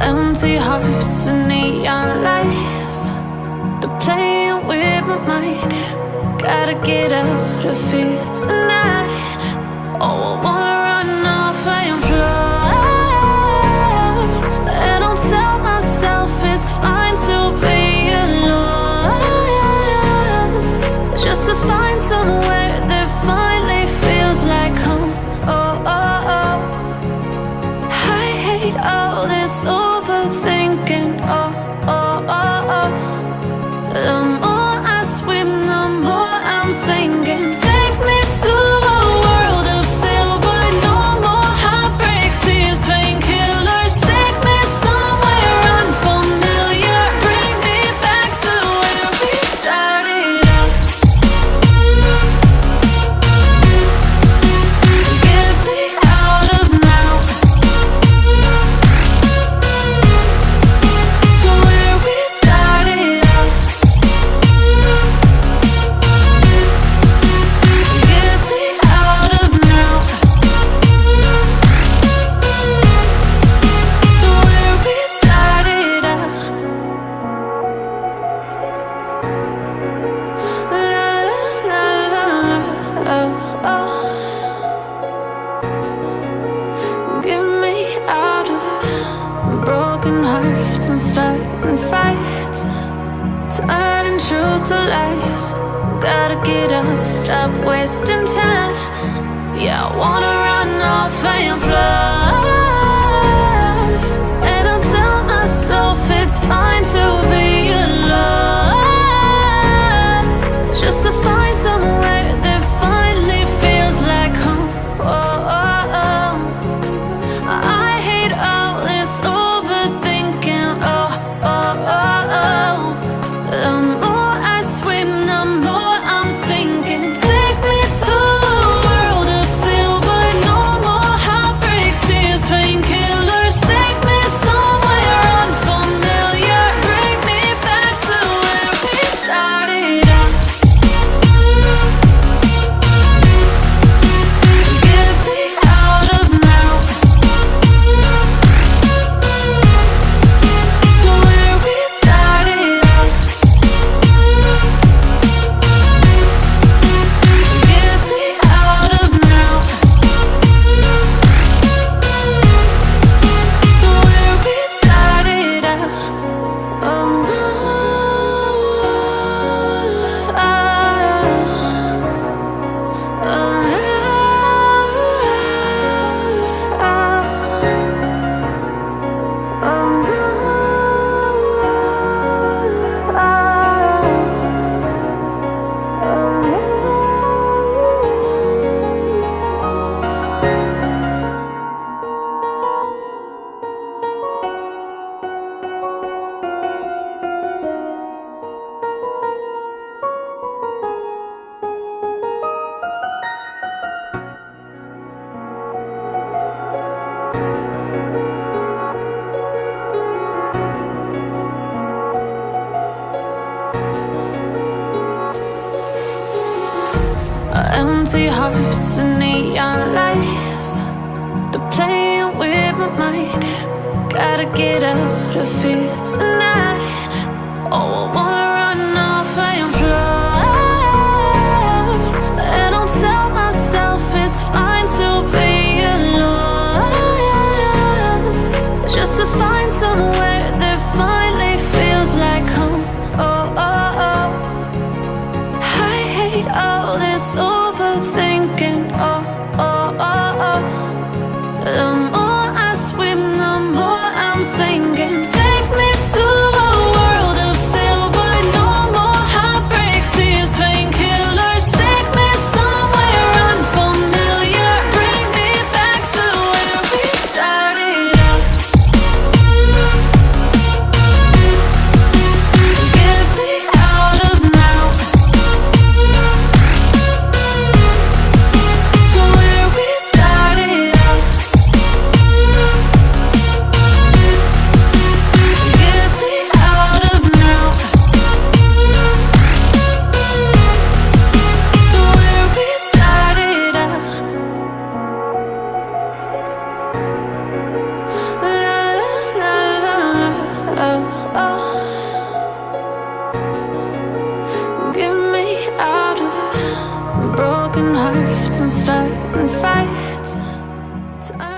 Empty hearts and neon lights, they're playing with my mind. Gotta get out of here tonight. Oh, I wanna run off and fly, and I'll tell myself it's fine to be alone, just to find somewhere that finally feels like home. Oh, oh, oh. I hate all this overthinking. Oh, oh, oh, oh. The more I swim, the more I'm sinking. Take me to a world of silver. No more heartbreaks, tears, painkillers. Take me somewhere unfamiliar. Bring me back to where we started out. Get me out of now, to where we started out. Get me out of now, to where we started out. La la la la la, oh, oh. Get me out of broken hearts and starting fights, turning truth to lies. Gotta get up, stop wasting time. Yeah, I wanna run off and fly, and I'll tell myself it's fine to be alone, just to find somewhere that finally feels like home. Oh, oh, oh. I hate all this overthinking. Oh, oh, oh, oh. The more I swim, the more I'm sinking. Take me to a world of silver. No more heartbreaks, tears, painkillers. Take me somewhere unfamiliar. Bring me back to where we started out. Get me out of now, to where we started out. Get me out of now, to where we started out. Oh no, oh, empty hearts and neon lights, they're playing with my mind. Gotta get out of here tonight. Oh, I wanna run off and fly, and I'll tell myself it's fine to be alone, just to find somewhere that finally feels like home. Oh, oh, oh. I hate all this overthinking. Oh, oh, oh, oh. The more I swim, the more I'm sinking. Take me to a world of silver. broken hearts and starting fights.